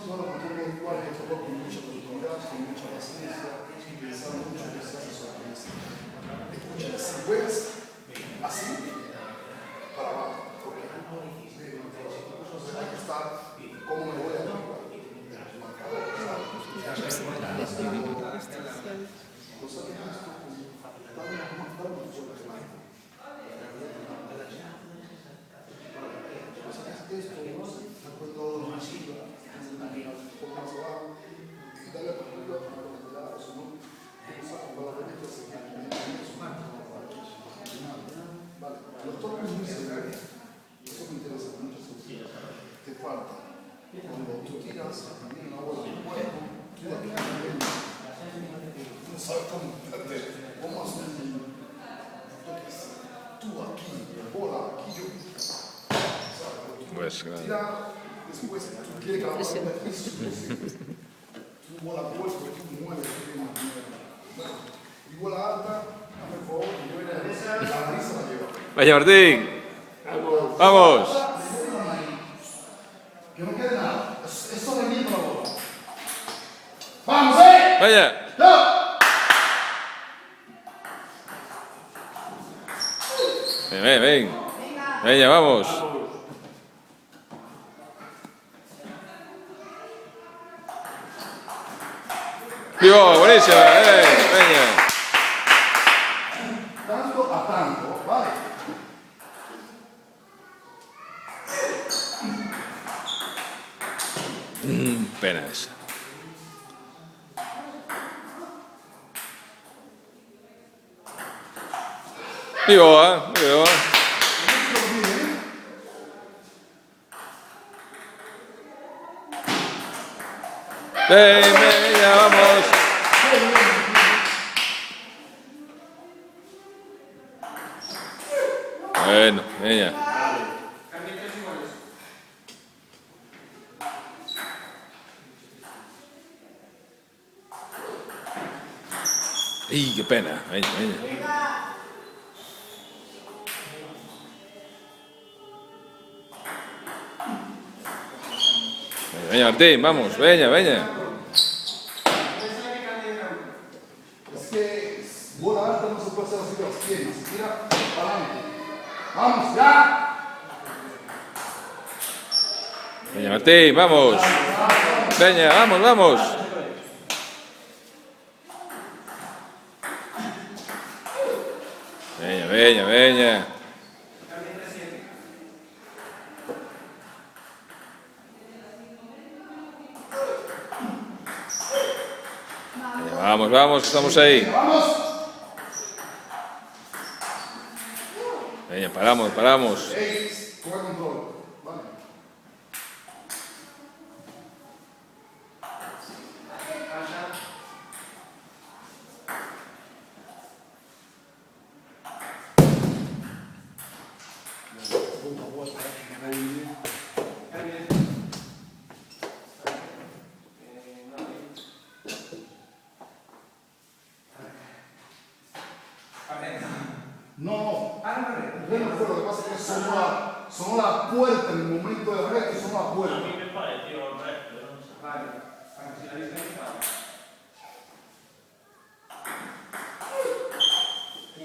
Sono un cuore che trovo con mucha cultura, con mucha paciencia, pensando mucho que se hace sobre esto. Escucha, si puedes, así, para abajo, porque hay que estar como me voy a marcar. Los toques muy severos, eso me interesa mucho, te falta. Cuando tú tiras también una bola en el cuerpo, tú aquí no sabes cómo hacer entonces, tú aquí, bola aquí, yo. Pues claro. Tira, después tú quieres que la bola esté tú bola puesto, tú mueves, y bola alta, dame el favor, y yo la risa la llevo. Vaya Martín. Vamos. Que no quede nada. Es sobreviviendo la bola. ¡Vamos, eh! Vaya. ¡No! Ven, ven. Venga, vamos. ¡Vivo! ¡Buenísima! Venga. Tanto a tanto, ¿vale? Pena esa. Vivo, vivo. Ven, venga, vamos. Bueno, venga. ¡Ay, qué pena! Venga, venga. Venga, Martín, vamos, venga, venga. Es que bola alta no se puede hacer así de las piernas. Tira para adelante. ¡Vamos, ya! Venga, Martín, vamos. Venga, vamos, vamos. Venga, venga, venga. Venga, vamos, vamos, estamos ahí. ¡Vamos! Venga, paramos, paramos. Coge control. Vale. No, el remo fue, lo que pasa es que sonó la puerta en el momento del reto, sonó la puerta. A mí me pareció el resto, no sé. Vale, si la distancia.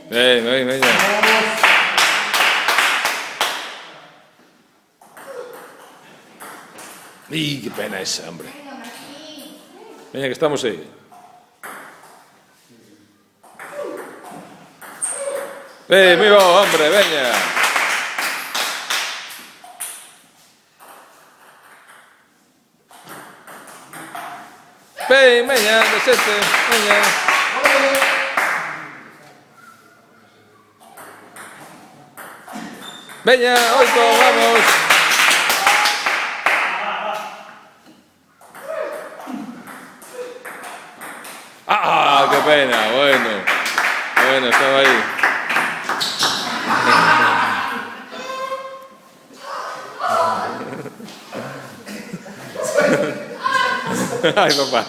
Venga, venga, venga. ¡Y qué pena esa, hombre! Venga, que estamos ahí. ¡Ven, vivo, hombre, venga! ¡Ven, venga, desete, venga! ¡Venga, oito, vamos! ¡Ah, qué pena! Bueno, bueno, estaba ahí. Ay, papá.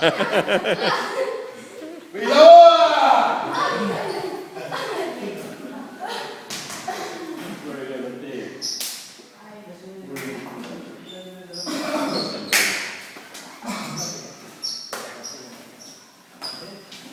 Grazie.